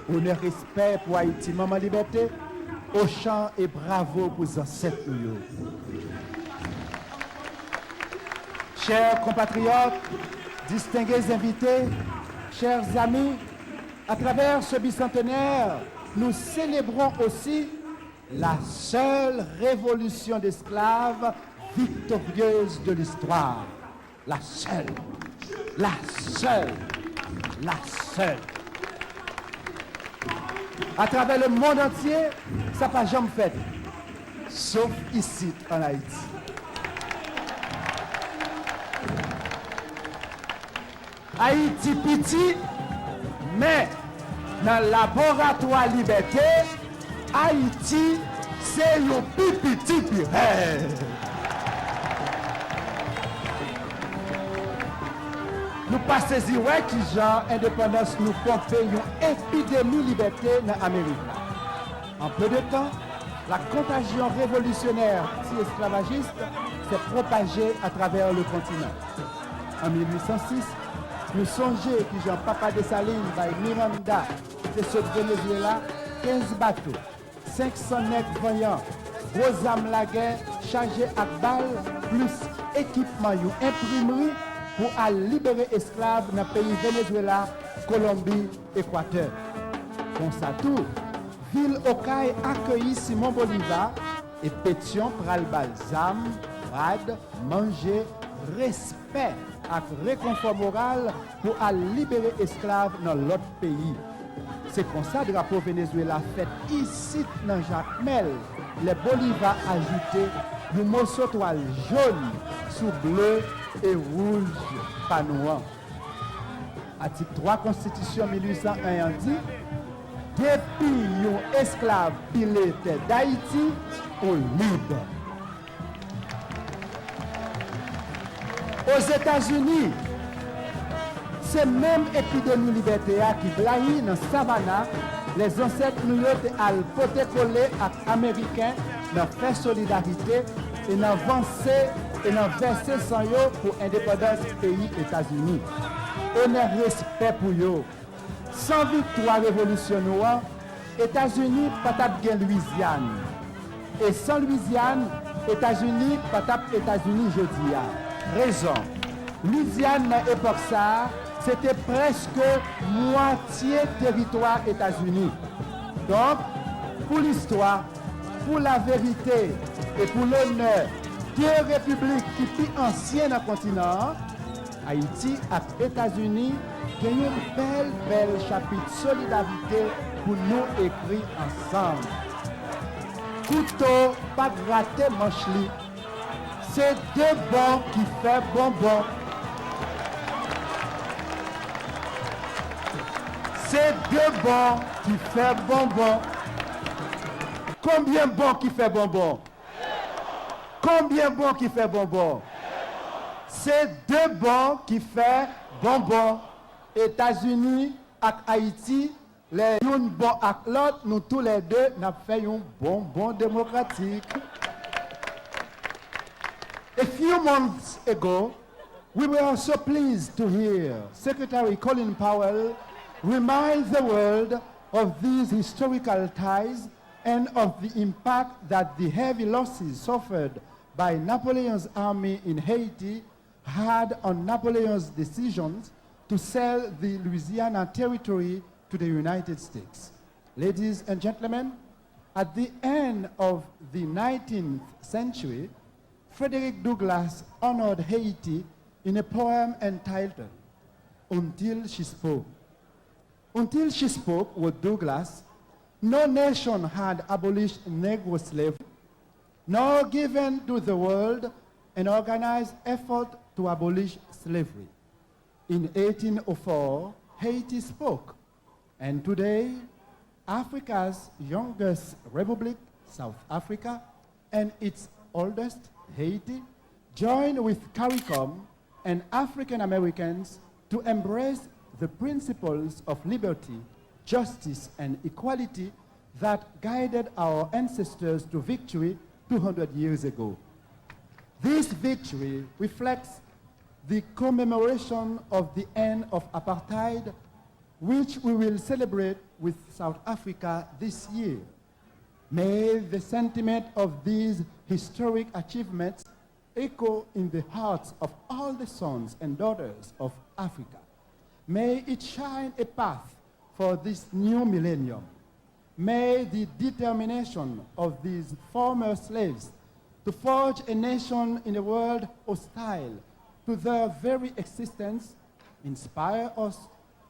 Honneur, respect pour Haïti, Maman Liberté. Au chant et bravo pour les ancêtres. Chers compatriotes, distingués invités, chers amis, à travers ce bicentenaire, nous célébrons aussi la seule révolution d'esclaves victorieuse de l'histoire. La seule, la seule, la seule. À travers le monde entier, ça n'a pas jamais fait, sauf ici en Haïti. Haïti petit, mais dans le laboratoire liberté, Haïti, c'est le plus petit pire. Nous pas saisi qui genre indépendance nous porter une épidémie liberté dans l'Amérique. En peu de temps, la contagion révolutionnaire anti-esclavagiste s'est propagée à travers le continent. En 1806, nous songeons que Jean-Papa Dessalines, by Miranda, de ce Venezuela, 15 bateaux, 500 nègres voyants, gros âmes la guerre, chargés à balles, plus équipement, une imprimerie pour aller libérer esclaves dans le pays Venezuela, Colombie, Équateur. Comme ça tout, Ville Okaï accueillit Simon Bolivar et Pétion pral balsam, rad, manger, respect et réconfort moral pour aller libérer esclaves dans l'autre pays. C'est comme ça le drapeau Venezuela fait ici dans Jacques Mel. Les Bolivar ajouté le morceau toile jaune sous bleu et rouge panouant. Article 3 Constitution 1801 dit depuis un esclave pilé d'Haïti au libre. Aux États-Unis, c'est même épidémie liberté qui blaye dans Savannah, les ancêtres nous ont protocolé avec les Américains dans faire solidarité et dans avancer et dans verser sans yo pour l'indépendance du pays États-Unis. Honneur respect pour eux. Sans victoire révolutionnaire, États-Unis pas bien Louisiane. Et sans Louisiane, États-Unis pas États-Unis jeudi. Raison. Louisiane à l'époque ça, c'était presque moitié territoire États-Unis. Donc, pour l'histoire, pour la vérité et pour l'honneur, deux républiques qui sont anciennes dans le continent, Haïti et États-Unis, qui ont une belle chapitre solidarité pour nous écrire ensemble. Couteau, pas gratter manche-li. C'est deux bons qui fait bonbon. C'est deux bons qui fait bonbon. Combien bon qui fait bonbon? Combien bon qui fait bonbon? C'est deux bons qui fait bonbon. États-Unis et Haïti, les uns bon avec l'autre, nous tous les deux, nous fait un bonbon démocratique. A few months ago, we were so pleased to hear Secretary Colin Powell remind the world of these historical ties and of the impact that the heavy losses suffered by Napoleon's army in Haiti had on Napoleon's decisions to sell the Louisiana territory to the United States. Ladies and gentlemen, at the end of the 19th century, Frederick Douglass honored Haiti in a poem entitled, Until She Spoke. Until she spoke with Douglass, no nation had abolished Negro slavery, nor given to the world an organized effort to abolish slavery. In 1804, Haiti spoke, and today, Africa's youngest republic, South Africa, and its oldest, Haiti, joined with CARICOM and African Americans to embrace the principles of liberty, justice, and equality that guided our ancestors to victory 200 years ago. This victory reflects the commemoration of the end of apartheid, which we will celebrate with South Africa this year. May the sentiment of these historic achievements echo in the hearts of all the sons and daughters of Africa. May it shine a path for this new millennium. May the determination of these former slaves to forge a nation in a world hostile to their very existence inspire us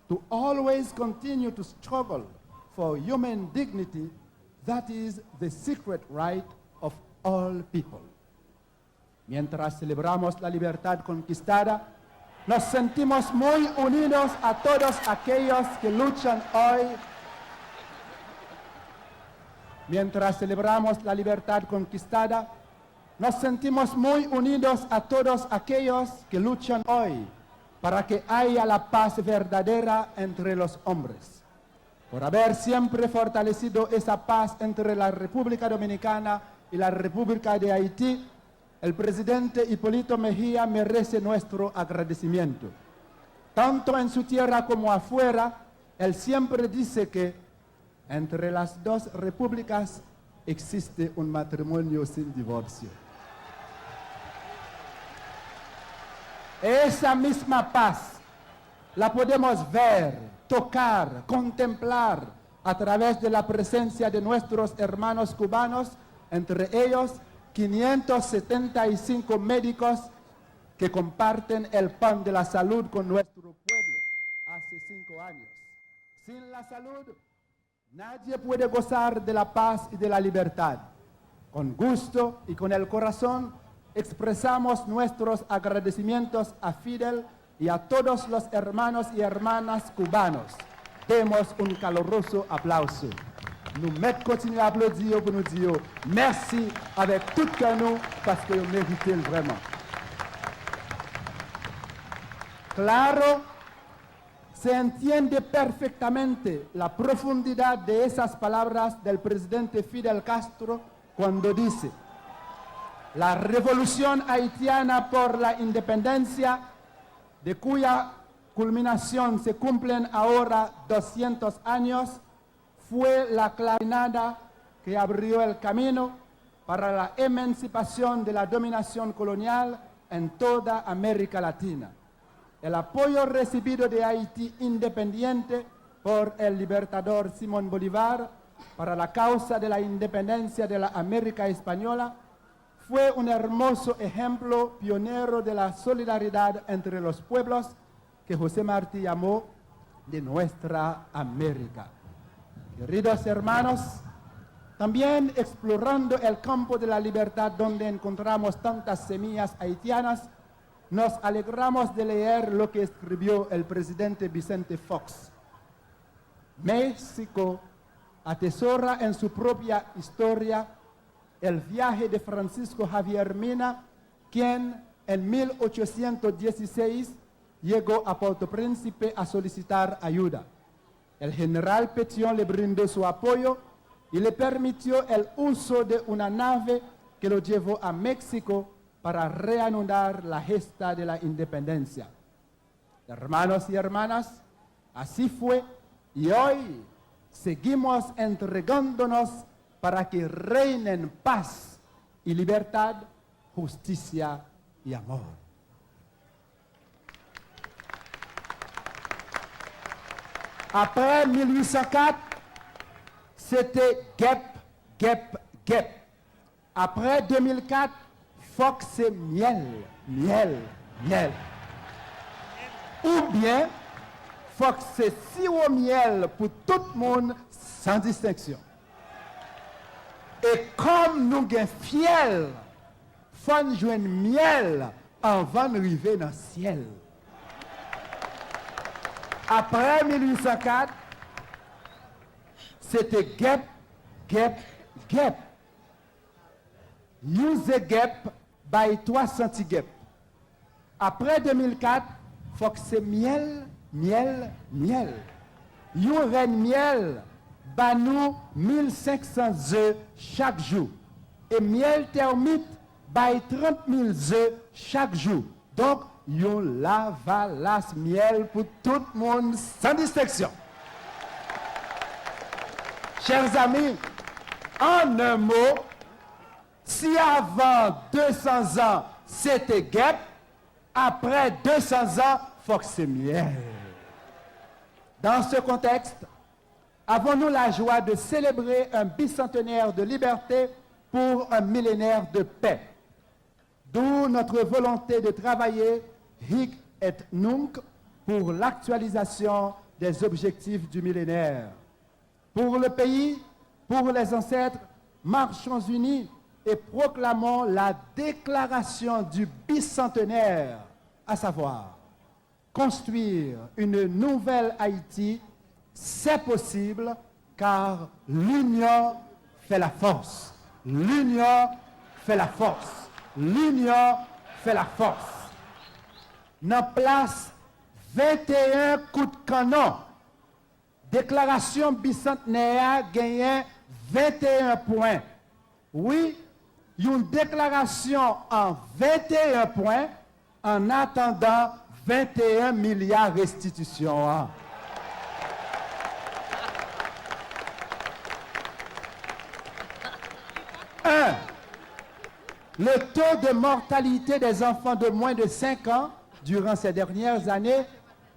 to always continue to struggle for human dignity. That is the secret right of all people. Mientras celebramos la libertad conquistada, nos sentimos muy unidos a todos aquellos que luchan hoy. Mientras celebramos la libertad conquistada, nos sentimos muy unidos a todos aquellos que luchan hoy para que haya la paz verdadera entre los hombres. Por haber siempre fortalecido esa paz entre la República Dominicana y la República de Haití, el presidente Hipólito Mejía merece nuestro agradecimiento. Tanto en su tierra como afuera, él siempre dice que entre las dos repúblicas existe un matrimonio sin divorcio. Esa misma paz la podemos ver, tocar, contemplar a través de la presencia de nuestros hermanos cubanos, entre ellos 575 médicos que comparten el pan de la salud con nuestro pueblo hace 5 años. Sin la salud, nadie puede gozar de la paz y de la libertad. Con gusto y con el corazón expresamos nuestros agradecimientos a Fidel y a todos los hermanos y hermanas cubanos. Demos un caluroso aplauso. Nous mettons continuer à applaudir pour nous dire merci avec tout cœur nous parce que vous méritez vraiment. Claro, se entiende perfectamente la profundidad de esas palabras del presidente Fidel Castro cuando dice: la revolución haitiana por la independencia, de cuya culminación se cumplen ahora 200 años, fue la clarinada que abrió el camino para la emancipación de la dominación colonial en toda América Latina. El apoyo recibido de Haití independiente por el libertador Simón Bolívar para la causa de la independencia de la América Española fue un hermoso ejemplo pionero de la solidaridad entre los pueblos que José Martí llamó de nuestra América. Queridos hermanos, también explorando el campo de la libertad donde encontramos tantas semillas haitianas, nos alegramos de leer lo que escribió el presidente Vicente Fox. México atesora en su propia historia el viaje de Francisco Javier Mina, quien en 1816 llegó a Puerto Príncipe a solicitar ayuda. El general Pétion le brindó su apoyo y le permitió el uso de una nave que lo llevó a México para reanudar la gesta de la independencia. Hermanos y hermanas, así fue y hoy seguimos entregándonos para que reinen paz y libertad, justicia y amor. Après 1804, c'était guêpe, guêpe, guêpe. Après 2004, Fox, c'est miel, miel, miel. Ou bien, Fox, c'est sirop miel pour tout le monde sans distinction. Et comme nous sommes fiers, il faut nous joindre miel avant d'arriver dans le ciel. Après 1804, c'était guêpe, guêpe, guêpe. Use guêpe by 3 centiguêpes. Après 2004, il faut que c'est miel, miel, miel. You reine miel, bah nous 1500 œufs chaque jour. Et miel termite, bah 30 000 œufs chaque jour. Donc, yon lavalas miel pour tout le monde sans distinction. Chers amis, en un mot, si avant 200 ans, c'était guêpe, après 200 ans, faut que c'est miel. Dans ce contexte, avons-nous la joie de célébrer un bicentenaire de liberté pour un millénaire de paix. D'où notre volonté de travailler, hic et nunc, pour l'actualisation des objectifs du millénaire. Pour le pays, pour les ancêtres, marchons unis et proclamons la déclaration du bicentenaire, à savoir, construire une nouvelle Haïti, c'est possible car l'union fait la force. L'union fait la force. L'union fait la force. Dans place 21 coups de canon, déclaration bicentenaire gagne 21 points. Oui, une déclaration en 21 points en attendant 21 milliards restitution. Le taux de mortalité des enfants de moins de 5 ans durant ces dernières années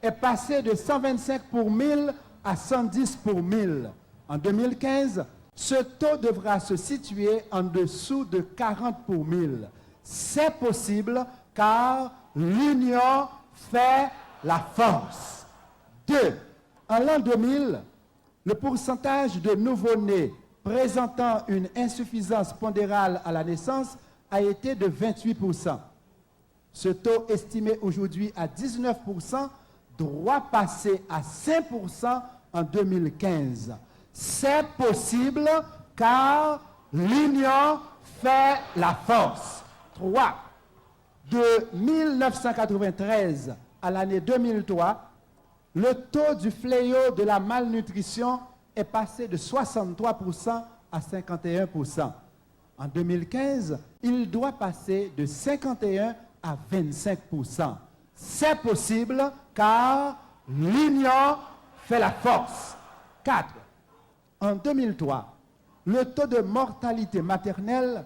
est passé de 125 pour 1000 à 110 pour 1000. En 2015, ce taux devra se situer en dessous de 40 pour 1000. C'est possible car l'union fait la force. 2. En l'an 2000, le pourcentage de nouveau-nés présentant une insuffisance pondérale à la naissance a été de 28%. Ce taux estimé aujourd'hui à 19% doit passer à 5% en 2015. C'est possible car l'union fait la force. 3. De 1993 à l'année 2003, le taux du fléau de la malnutrition est passé de 63% à 51%. En 2015, il doit passer de 51 à 25%. C'est possible car l'union fait la force. 4. En 2003, le taux de mortalité maternelle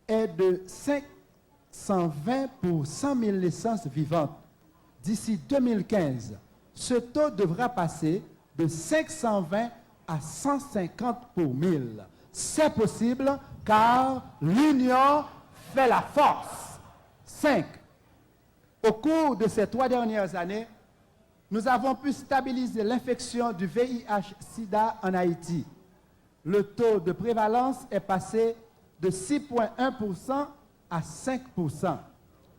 est de 520 pour 100 000 naissances vivantes. D'ici 2015, ce taux devra passer de 520 à 150 pour 1000. C'est possible car l'union fait la force. 5. Au cours de ces 3 dernières années, nous avons pu stabiliser l'infection du VIH-Sida en Haïti. Le taux de prévalence est passé de 6,1% à 5%.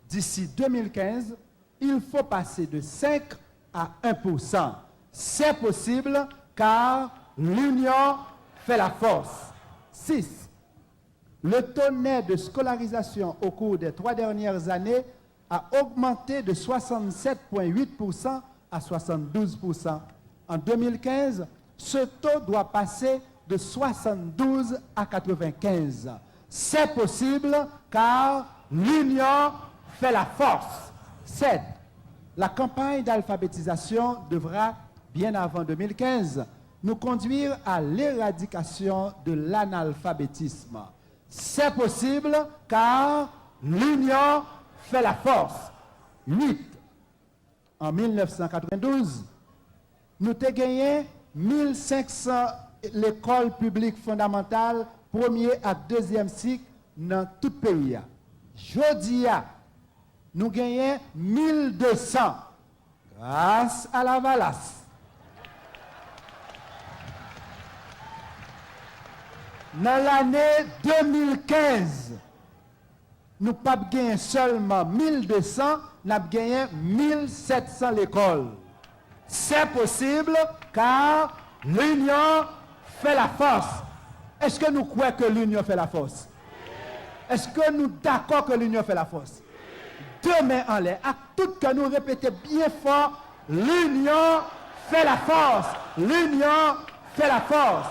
D'ici 2015, il faut passer de 5 à 1%. C'est possible car l'union fait la force. 6. Le taux net de scolarisation au cours des 3 dernières années a augmenté de 67,8% à 72%. En 2015, ce taux doit passer de 72 à 95. C'est possible car l'union fait la force. 7. La campagne d'alphabétisation devra, bien avant 2015, nous conduire à l'éradication de l'analphabétisme. C'est possible car l'union fait la force. 8. En 1992, nous avons gagné 1500 l'école publique fondamentale, premier à deuxième cycle dans tout le pays. Aujourd'hui, nous gagnons 1200 grâce à la Valace. Dans l'année 2015, nous n'avons pas gagné seulement 1200, nous avons gagné 1700 l'école. C'est possible car l'union fait la force. Est-ce que nous croyons que l'union fait la force? Est-ce que nous sommes d'accord que l'union fait la force? 2 mains en l'air, à tout que nous répétons bien fort, l'union fait la force. L'union fait la force.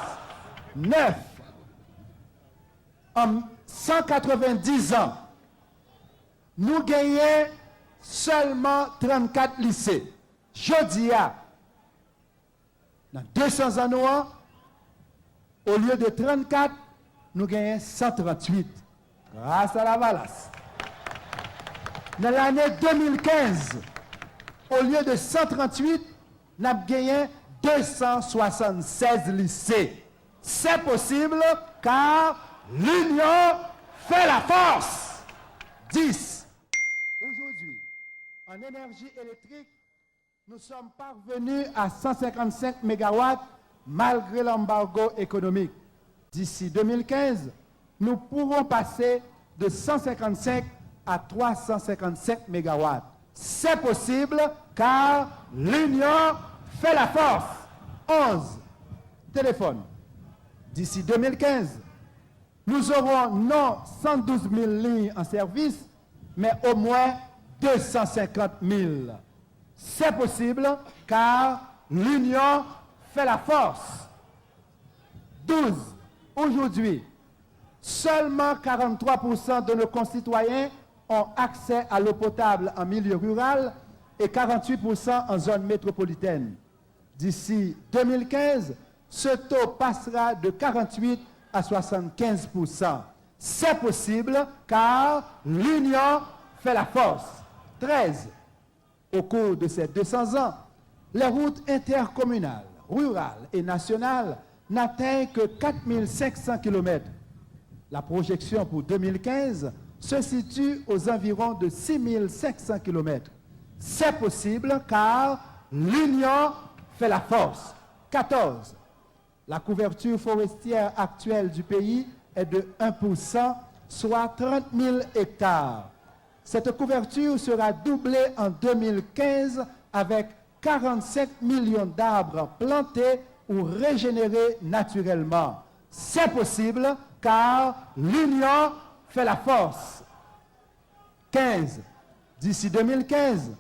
9. En 190 ans, nous gagnons seulement 34 lycées. Jeudi, dans 200 ans, Au lieu de 34, nous gagnons 138. Grâce à la Valace. Dans l'année 2015, au lieu de 138, nous avons gagné 276 lycées. C'est possible car l'union fait la force. 10. Aujourd'hui, en énergie électrique, nous sommes parvenus à 155 MW malgré l'embargo économique. D'ici 2015, nous pourrons passer de 155 à 355 MW. C'est possible car l'union fait la force. 11. Téléphone. D'ici 2015, nous aurons non 112 000 lignes en service, mais au moins 250 000. C'est possible car l'union fait la force. 12. Aujourd'hui, seulement 43% de nos concitoyens ont accès à l'eau potable en milieu rural et 48% en zone métropolitaine. D'ici 2015, ce taux passera de 48 à 75%. C'est possible car l'union fait la force. 13. Au cours de ces 200 ans, les routes intercommunales, rurales et nationales n'atteignent que 4500 km. La projection pour 2015 se situe aux environs de 6500 km. C'est possible car l'union fait la force. 14. La couverture forestière actuelle du pays est de 1%, soit 30 000 hectares. Cette couverture sera doublée en 2015 avec 45 millions d'arbres plantés ou régénérés naturellement. C'est possible car l'union fait la force. 15. D'ici 2015,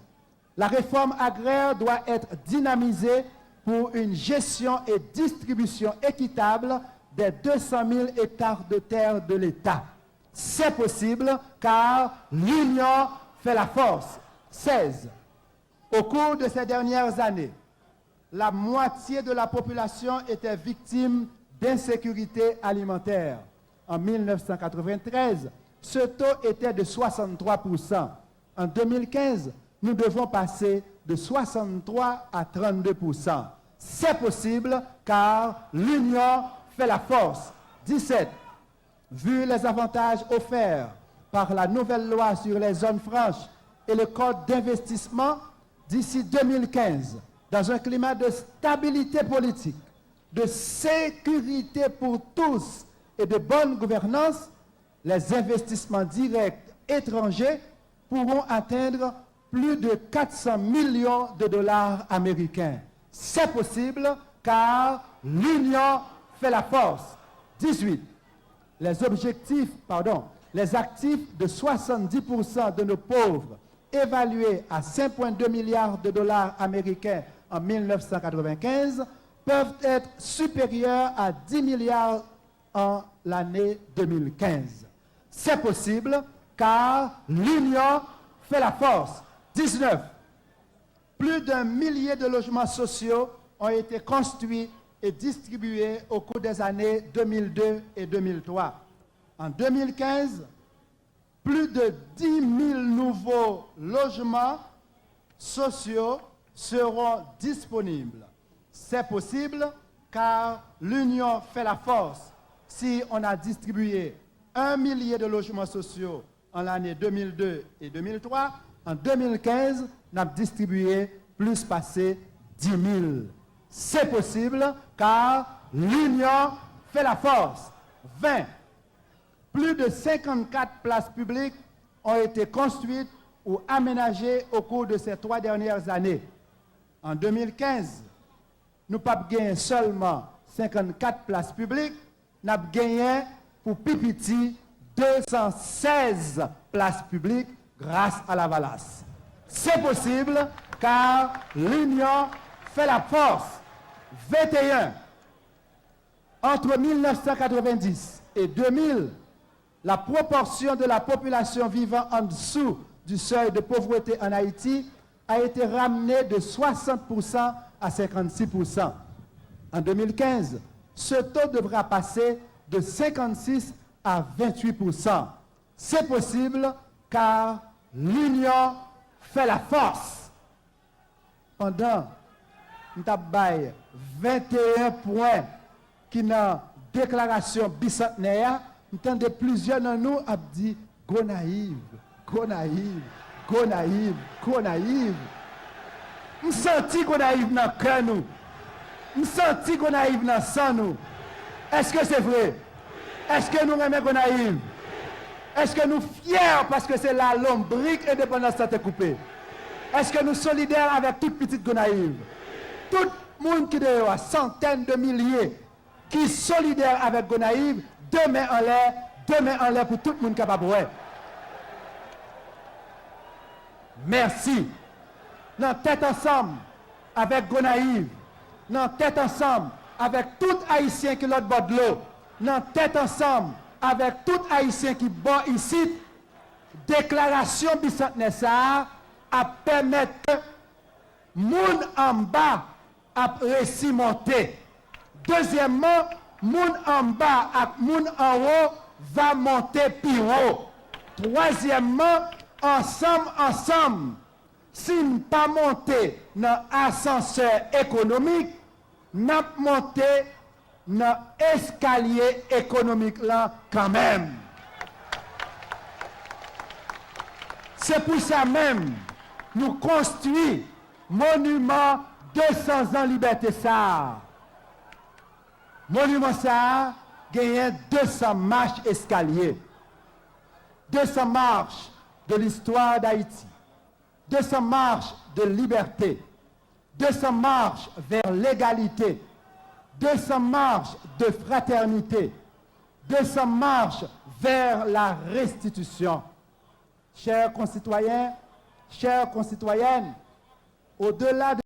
la réforme agraire doit être dynamisée pour une gestion et distribution équitable des 200 000 hectares de terre de l'État. C'est possible car l'union fait la force. 16. Au cours de ces dernières années, la moitié de la population était victime d'insécurité alimentaire. En 1993, ce taux était de 63%. En 2015, nous devons passer de 63 à 32%. C'est possible car l'union fait la force. 17. Vu les avantages offerts par la nouvelle loi sur les zones franches et le code d'investissement, d'ici 2015, dans un climat de stabilité politique, de sécurité pour tous et de bonne gouvernance, les investissements directs étrangers pourront atteindre plus de 400 millions de dollars américains. C'est possible car l'union fait la force. 18. Les actifs de 70% de nos pauvres, évalués à 5,2 milliards de dollars américains en 1995, peuvent être supérieurs à 10 milliards en l'année 2015. C'est possible car l'union fait la force. 19. Plus d'1 millier de logements sociaux ont été construits et distribués au cours des années 2002 et 2003. En 2015, plus de 10 000 nouveaux logements sociaux seront disponibles. C'est possible car l'union fait la force. Si on a distribué 1 millier de logements sociaux en l'année 2002 et 2003, en 2015, on a distribué plus passé 10 000. C'est possible car l'union fait la force. 20. Plus de 54 places publiques ont été construites ou aménagées au cours de ces 3 dernières années. En 2015, nous n'avons pas gagné seulement 54 places publiques, nous avons gagné pour Pipiti 216 places publiques grâce à la Valace. C'est possible car l'union fait la force. 21. Entre 1990 et 2000, la proportion de la population vivant en dessous du seuil de pauvreté en Haïti a été ramenée de 60% à 56%. En 2015, ce taux devra passer de 56 à 28%. C'est possible car l'union fait la force. Pendant, nous avons 21 points qui dans la déclaration bicentenaire, nous avons plusieurs de nous qui dit go naïve, go naïve, go naïve, go naïve. Nous sentons go naïve dans le cœur nous. Nous sentons go naïve dans le sang nous. Est-ce que c'est vrai? Est-ce que nous aimons go naïve? Est-ce que nous sommes fiers parce que c'est la lombrique indépendance qui est coupée? Est-ce que nous sommes solidaires avec toute petite Gonaïve? Tout le monde qui est dehors, centaines de milliers, qui sont solidaires avec Gonaïve, deux mains en l'air pour tout le monde capable. Merci. Dans tête ensemble avec Gonaïve, dans tête ensemble avec tout Haïtien qui est l'autre bord de l'eau, dans tête ensemble avec tout Haïtien qui est ici, déclaration bicentenaire ça à permettre moun en bas à récimonter. Deuxièmement, moun en bas à moun en haut va monter plus haut. Troisièmement, ensemble, si nous pas monter dans l'ascenseur économique, nous monter dans l'escalier économique là quand même. C'est pour ça même nous construisons monument 200 ans liberté ça. Monument ça gagne 200 marches escaliers. 200 marches de l'histoire d'Haïti. 200 marches de liberté. 200 marches vers l'égalité. 200 marches de fraternité. 200 marches vers la restitution. Chers concitoyens, chères concitoyennes, au-delà de